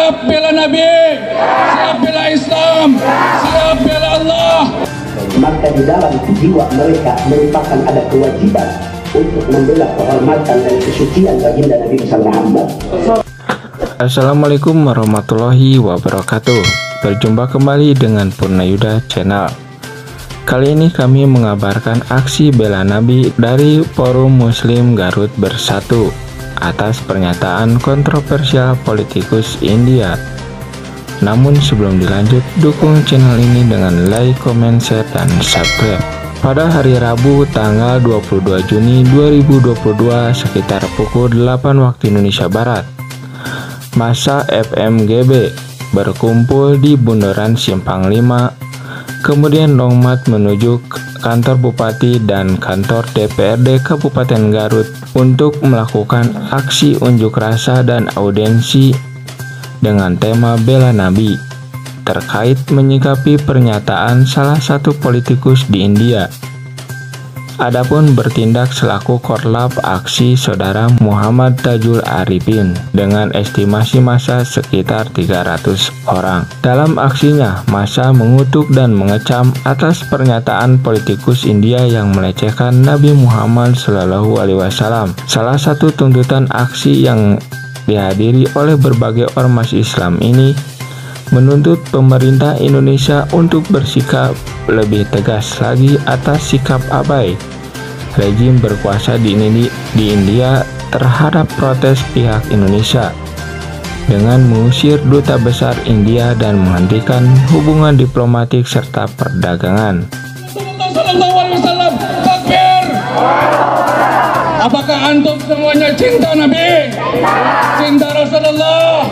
siap bela Nabi, siap bela Islam, siap bela Allah. Maka di dalam jiwa mereka merupakan ada kewajiban untuk membela kehormatan dan kesucian baginda Nabi Muhammad. Assalamualaikum warahmatullahi wabarakatuh. Berjumpa kembali dengan Purnayuda Channel. Kali ini kami mengabarkan aksi bela Nabi dari Forum Muslim Garut Bersatu atas pernyataan kontroversial politikus India. Namun sebelum dilanjut, dukung channel ini dengan like, comment, share, dan subscribe. Pada hari Rabu tanggal 22 Juni 2022 sekitar pukul 8 waktu Indonesia Barat, massa FMGB berkumpul di Bundaran Simpang 5, kemudian longmat menuju kantor Bupati dan kantor DPRD Kabupaten Garut untuk melakukan aksi unjuk rasa dan audiensi dengan tema bela Nabi terkait menyikapi pernyataan salah satu politikus di India. Adapun bertindak selaku korlap aksi saudara Muhammad Tajul Arifin dengan estimasi massa sekitar 300 orang. Dalam aksinya, massa mengutuk dan mengecam atas pernyataan politikus India yang melecehkan Nabi Muhammad SAW. Salah satu tuntutan aksi yang dihadiri oleh berbagai ormas Islam ini menuntut pemerintah Indonesia untuk bersikap lebih tegas lagi atas sikap abai rejim berkuasa di India terhadap protes pihak Indonesia dengan mengusir duta besar India dan menghentikan hubungan diplomatik serta perdagangan. Apakah antum semuanya cinta Nabi? Cinta Rasulullah?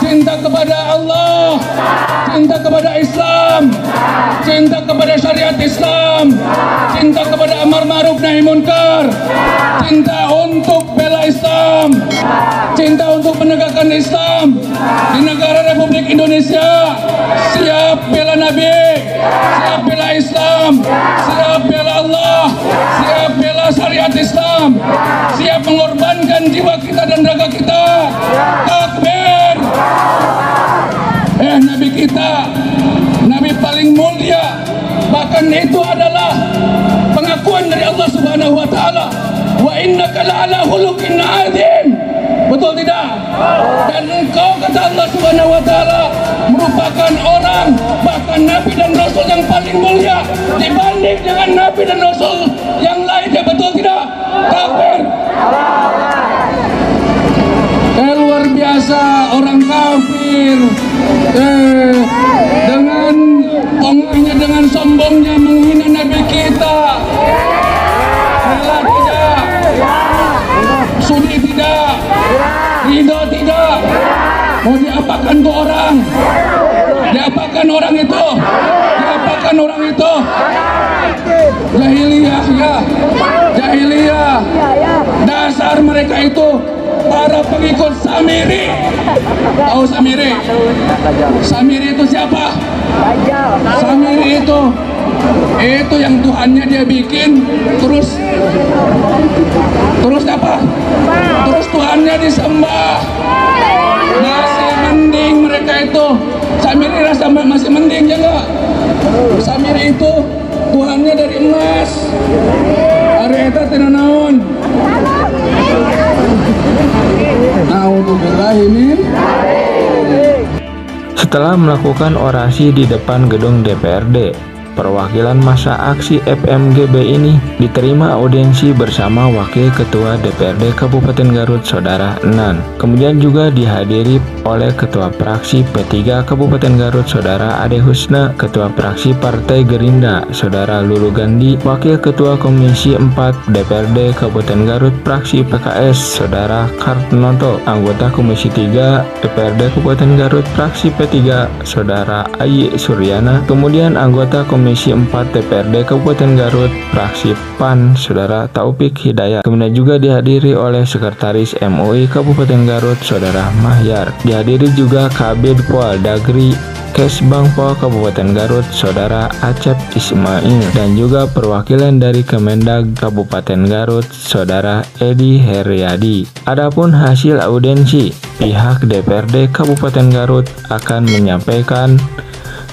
Cinta kepada Allah? Cinta kepada Islam? Cinta kepada syariat Islam? Cinta kepada amar ma'ruf nahi munkar? Cinta untuk bela Islam? Cinta untuk menegakkan Islam di negara Republik Indonesia? Siap bela Nabi? Siap bela Islam? Siap bela Allah? Siap bela syariat Islam? Siap mengorbankan jiwa kita dan raga kita? Takbir! Nabi kita, Nabi paling mulia, bahkan itu adalah pengakuan dari Allah Subhanahu wa taala, wa innaka la'ala khuluqin 'adzim. Betul tidak? Dan engkau, kata Allah Subhanahu wa taala, merupakan orang, bahkan Nabi dan Rasul yang paling mulia dibanding dengan Nabi dan Rasul yang lainnya. Betul tidak? Takbir! Luar biasa orang kafir dengan ongahnya, dengan sombongnya menghina Nabi kita. Rela tidak? Sudi tidak? Ridho tidak? Mau diapakan tuh orang? Diapakan orang itu? Diapakan orang itu? Jahiliyah ya, jahiliyah. Dasar mereka itu para pengikut Samiri. Tahu Samiri? Samiri itu siapa? Samiri itu yang Tuhannya dia bikin, terus apa? Terus Tuhannya disembah. Masih mending mereka itu. Samiri rasa masih mending ya enggak? Samiri itu Tuhannya dari emas. Ari eta teh naon? Setelah melakukan orasi di depan gedung DPRD, perwakilan massa aksi FMGB ini diterima audiensi bersama Wakil Ketua DPRD Kabupaten Garut, Saudara Enan. Kemudian juga dihadiri oleh Ketua Praksi P3 Kabupaten Garut, Saudara Ade Husna, Ketua Praksi Partai Gerindra, Saudara Lulu Gandhi, Wakil Ketua Komisi 4 DPRD Kabupaten Garut Praksi PKS, Saudara Kartnoto, anggota Komisi 3 DPRD Kabupaten Garut Praksi P3, Saudara Ayi Suryana, kemudian anggota Komisi 4 DPRD Kabupaten Garut Praksi PAN, Saudara Taufik Hidayat. Kemudian juga dihadiri oleh Sekretaris MUI Kabupaten Garut, Saudara Mahyar. Dihadiri juga Kabid Pol Dagri Kesbangpol Kabupaten Garut Saudara Acep Ismail, dan juga perwakilan dari Kemendag Kabupaten Garut Saudara Edi Heriadi. Adapun hasil audiensi, pihak DPRD Kabupaten Garut akan menyampaikan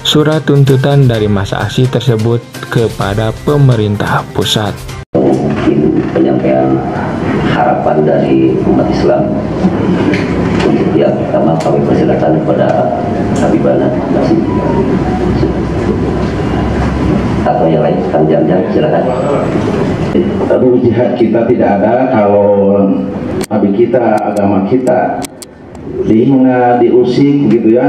surat tuntutan dari masa aksi tersebut kepada pemerintah pusat. Mungkin penyampaian harapan dari umat Islam. Untuk yang pertama kami persilakan kepada Habibana atau yang lain, Kang Jam-Jam silakan. Tapi jihad kita tidak ada kalau nabi kita, agama kita dihina, diusik gitu ya.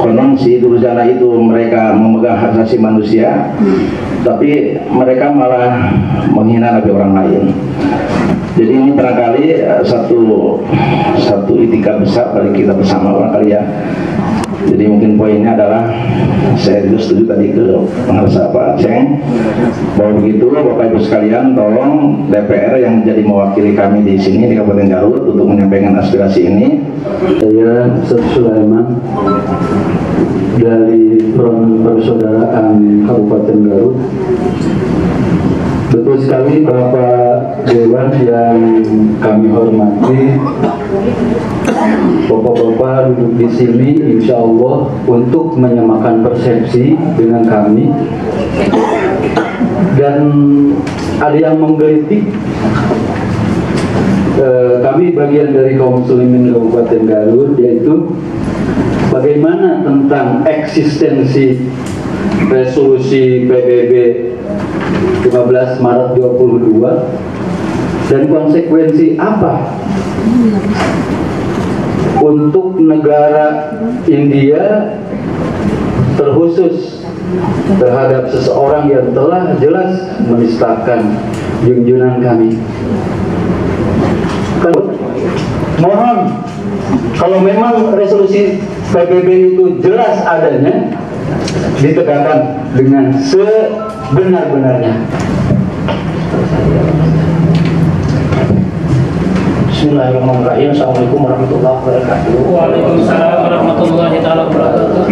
Konon si Durjana itu mereka memegang hak asasi manusia, tapi mereka malah menghina nabi orang lain. Jadi ini barangkali satu itikad besar bagi kita bersama barangkali ya. Jadi mungkin poinnya adalah saya juga setuju tadi ke pengarsa Pak Aceng bahwa begitu Bapak Ibu sekalian, tolong DPR yang jadi mewakili kami di sini di Kabupaten Garut untuk menyampaikan aspirasi ini. Saya Ustaz Sulaiman dari Front Persaudaraan Kabupaten Garut. Betul sekali Bapak Dewan yang kami hormati, Bapak-bapak duduk di sini insya Allah untuk menyamakan persepsi dengan kami. Dan ada yang menggelitik, kami bagian dari kaum muslimin Kabupaten Garut, yaitu bagaimana tentang eksistensi resolusi PBB 15 Maret 22 dan konsekuensi apa untuk negara India terkhusus terhadap seseorang yang telah jelas menistakan junjungan kami. Mohon, kalau memang resolusi PBB itu jelas adanya, ditegakkan dengan sebenar-benarnya. Bismillahirrahmanirrahim. Assalamualaikum warahmatullahi wabarakatuh. Waalaikumsalam warahmatullahi wabarakatuh.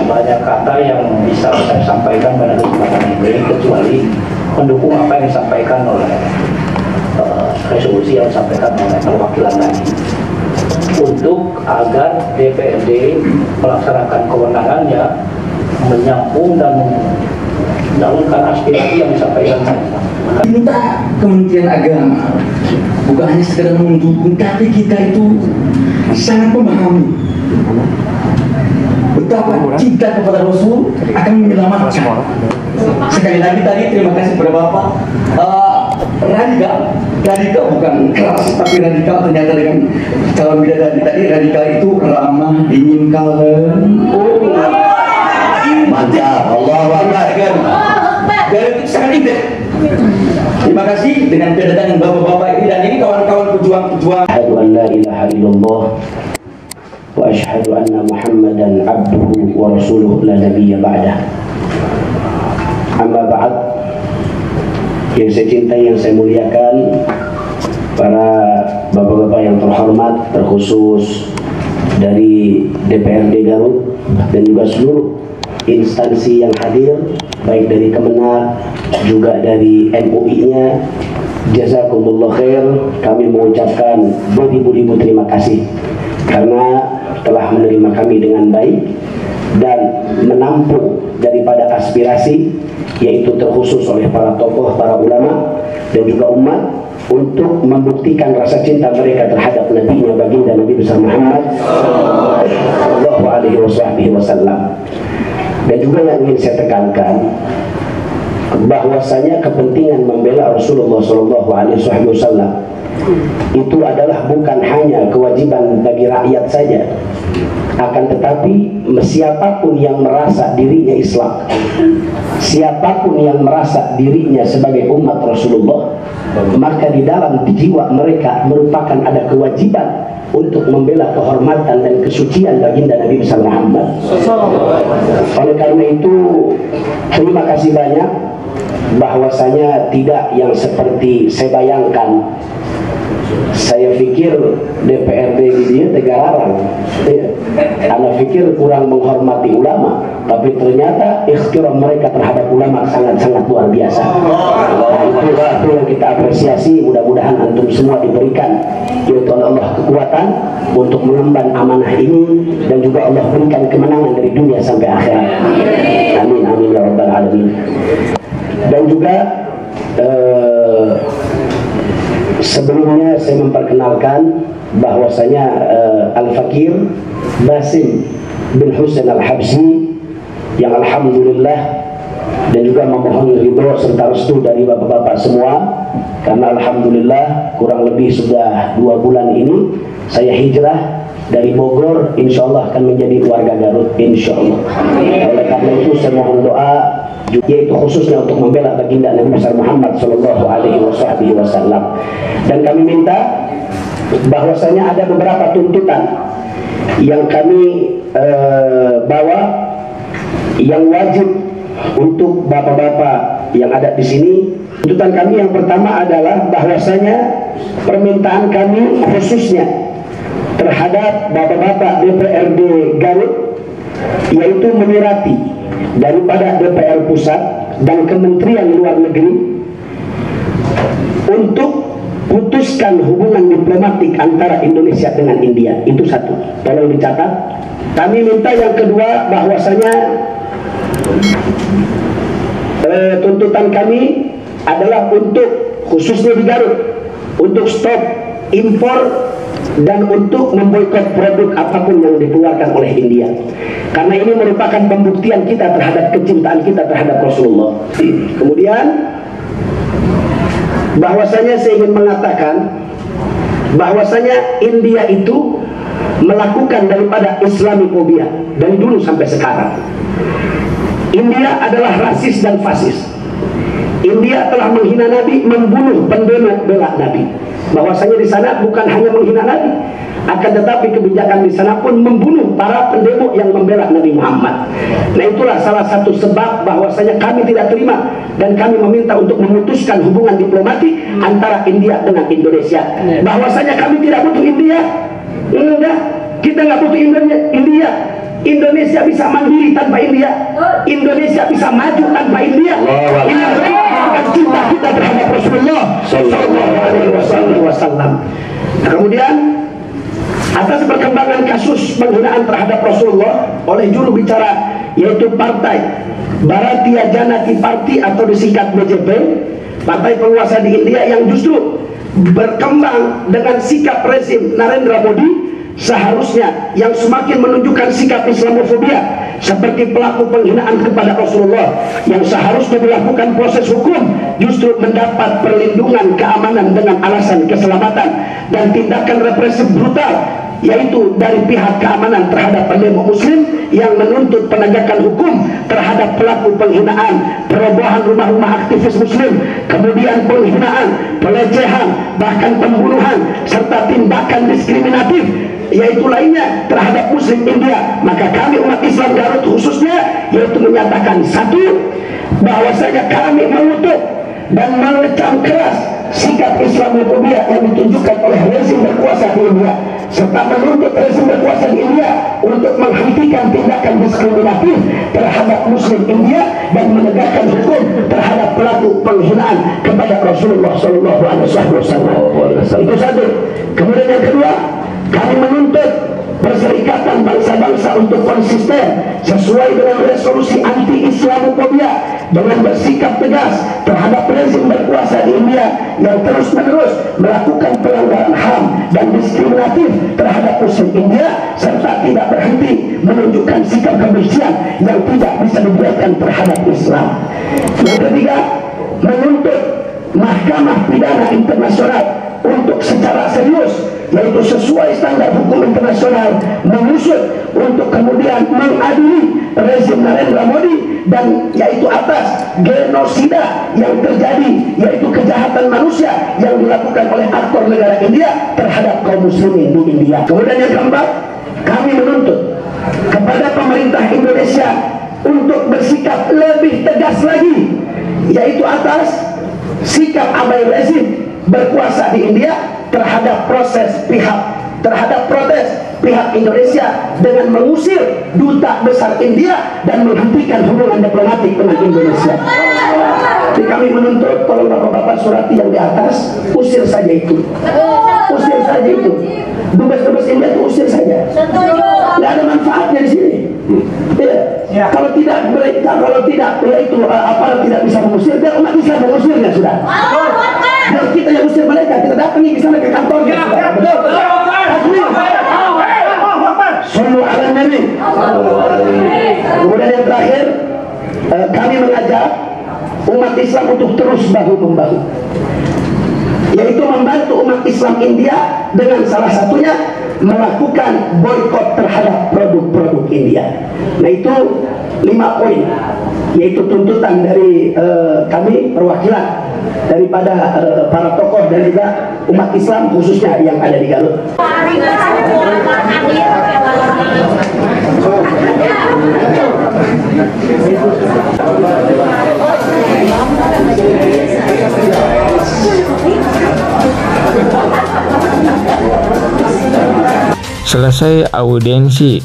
Banyak kata yang bisa saya sampaikan pada kesempatan ini, kecuali mendukung apa yang disampaikan oleh resolusi yang disampaikan oleh perwakilan tadi, untuk agar DPRD melaksanakan kewenangannya, menyampung dan mendahulukan aspirasi yang disampaikan tadi. Minta Kementerian Agama bukan hanya sekedar mendukung, tapi kita itu sangat memahami betapa cinta kepada Rasul akan menyelamatkan. Sekali lagi tadi terima kasih kepada Bapak. Radikal bukan keras, tapi radikal ternyata dengan calon bidadari tadi. Radikal itu ramah, dingin, kalem. Mantap, Allah Akbar. Dan itu sangat indah. Terima kasih dengan kedatangan bapak-bapak ini dan ini kawan-kawan pejuang-pejuang. Asyhadu an la ilaha illallah wa asyhadu anna Muhammadan abduhu wa rasuluhu la nabiyya ba'dah. Amma ba'd. Yang saya cintai, yang saya muliakan, para bapak-bapak yang terhormat, terkhusus dari DPRD Garut dan juga seluruh instansi yang hadir, baik dari Kemenag juga dari MUI-nya. Jazakumullah khair. Kami mengucapkan beribu-ribu terima kasih karena telah menerima kami dengan baik dan menampung daripada aspirasi, yaitu terkhusus oleh para tokoh, para ulama dan juga umat, untuk membuktikan rasa cinta mereka terhadap nabinya, baginda Nabi besar Muhammad sallallahu alaihi wasallam. Dan juga yang ingin saya tekankan, bahwasanya kepentingan membela Rasulullah sallallahu alaihi wasallam itu adalah bukan hanya kewajiban bagi rakyat saja, akan tetapi siapapun yang merasa dirinya Islam, siapapun yang merasa dirinya sebagai umat Rasulullah, maka di dalam jiwa mereka merupakan ada kewajiban untuk membela kehormatan dan kesucian baginda Nabi besar Muhammad. Oleh karena itu, terima kasih banyak, bahwasanya tidak yang seperti saya bayangkan. Saya pikir DPRD di dia Tegararang, Anda pikir kurang menghormati ulama, tapi ternyata ikhtiram mereka terhadap ulama sangat-sangat luar biasa. Nah, itu yang kita apresiasi. Mudah-mudahan antum semua diberikan yaitu oleh Allah kekuatan untuk mengemban amanah ini, dan juga Allah berikan kemenangan dari dunia sampai akhirat. Amin amin ya rabbal alamin. Dan juga sebelumnya saya memperkenalkan bahwasanya Al-Fakir Basim bin Husain Al-Habsyi yang alhamdulillah dan juga memohon ridho serta restu dari bapak-bapak semua, karena alhamdulillah kurang lebih sudah 2 bulan ini saya hijrah dari Bogor, insya Allah akan menjadi warga Garut, insya Allah. Oleh karena itu saya mohon doa, yaitu khususnya untuk membela baginda Nabi besar Muhammad Sallallahu Alaihi Wasallam. Dan kami minta bahwasanya ada beberapa tuntutan yang kami bawa yang wajib untuk bapak-bapak yang ada di sini. Tuntutan kami yang pertama adalah bahwasanya permintaan kami khususnya terhadap bapak-bapak DPRD Garut, yaitu menyurati daripada DPR Pusat dan Kementerian Luar Negeri untuk putuskan hubungan diplomatik antara Indonesia dengan India. Itu satu, tolong dicatat. Kami minta yang kedua bahwasanya tuntutan kami adalah untuk khususnya di Garut untuk stop impor dan untuk memboikot produk apapun yang dikeluarkan oleh India, karena ini merupakan pembuktian kita terhadap kecintaan kita terhadap Rasulullah. Kemudian bahwasanya saya ingin mengatakan bahwasanya India itu melakukan daripada Islamofobia dari dulu sampai sekarang. India adalah rasis dan fasis. India telah menghina Nabi, membunuh pendemo bela Nabi. Bahwasanya di sana bukan hanya menghina Nabi, akan tetapi kebijakan di sana pun membunuh para pendemo yang membela Nabi Muhammad. Nah, itulah salah satu sebab bahwasanya kami tidak terima dan kami meminta untuk memutuskan hubungan diplomatik antara India dengan Indonesia. Bahwasanya kami tidak butuh India, enggak, kita nggak butuh India. Indonesia bisa mandiri tanpa India. Indonesia bisa maju tanpa India. Ini merupakan cinta kita terhadap Rasulullah Sallallahu Alaihi Wasallam. Kemudian atas perkembangan kasus penghinaan terhadap Rasulullah oleh juru bicara yaitu partai Bharatiya Janata Party atau disingkat BJP, partai penguasa di India yang justru berkembang dengan sikap rezim Narendra Modi, seharusnya yang semakin menunjukkan sikap Islamofobia seperti pelaku penghinaan kepada Rasulullah yang seharusnya dilakukan proses hukum, justru mendapat perlindungan keamanan dengan alasan keselamatan dan tindakan represif brutal, yaitu dari pihak keamanan terhadap pendemo muslim yang menuntut penegakan hukum terhadap pelaku penghinaan, perobohan rumah-rumah aktivis muslim, kemudian penghinaan, pelecehan, bahkan pembunuhan, serta tindakan diskriminatif yaitu lainnya terhadap muslim India. Maka kami umat Islam Garut khususnya yaitu menyatakan satu, bahwasanya kami mengutuk dan mengecam keras sikap Islamofobia yang ditunjukkan oleh rezim berkuasa di India, serta menuntut rezim berkuasa di India untuk menghentikan tindakan diskriminatif terhadap muslim India dan menegakkan hukum terhadap pelaku penghinaan kepada Rasulullah Sallallahu Alaihi Wasallam. Itu satu. Kemudian yang kedua, kami menuntut Perserikatan Bangsa-Bangsa untuk konsisten sesuai dengan resolusi anti-Islamofobia dengan bersikap tegas terhadap rezim berkuasa di India yang terus-menerus melakukan pelanggaran HAM dan diskriminatif terhadap muslim India, serta tidak berhenti menunjukkan sikap kebencian yang tidak bisa dibiarkan terhadap Islam. Yang ketiga, menuntut Mahkamah Pidana Internasional untuk secara serius, yaitu sesuai standar hukum internasional, mengusut untuk kemudian mengadili rezim Narendra Modi dan yaitu atas genosida yang terjadi, yaitu kejahatan manusia yang dilakukan oleh aktor negara India terhadap kaum muslimin di India. Kemudian yang keempat, kami menuntut kepada pemerintah Indonesia untuk bersikap lebih tegas lagi, yaitu atas sikap abai rezim berkuasa di India terhadap protes pihak Indonesia dengan mengusir duta besar India dan menghentikan hubungan diplomatik dengan Indonesia. Jadi kami menuntut, tolong bapak-bapak surati yang di atas, usir saja itu. Usir saja itu. Dubes-dubes India itu usir saja. Tidak ada manfaatnya di sini. Ya. Kalau tidak itu aparat tidak bisa mengusir, biar umat Islam mengusirnya sudah. Dan kita yang usir mereka, kita datangi ke sana ke kantornya. Betul. Sallu ala Nabi. Kemudian yang terakhir, kami mengajak umat Islam untuk terus bahu-membahu, yaitu membantu umat Islam India dengan salah satunya melakukan boikot terhadap produk-produk India. Nah itu 5 poin, yaitu tuntutan dari kami perwakilan daripada para tokoh dan juga umat Islam khususnya yang ada di Garut. Selesai audiensi,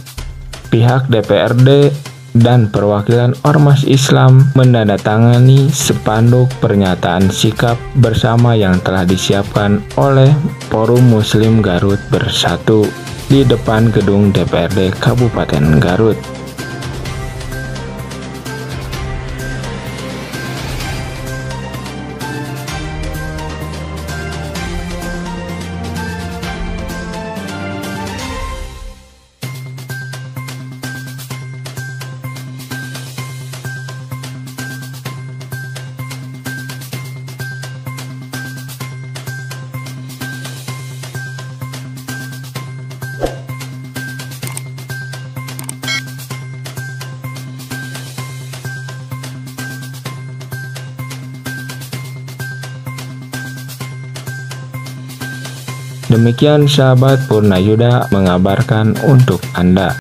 pihak DPRD dan perwakilan Ormas Islam menandatangani spanduk pernyataan sikap bersama yang telah disiapkan oleh Forum Muslim Garut Bersatu di depan gedung DPRD Kabupaten Garut. Demikian sahabat Purnayuda mengabarkan untuk Anda.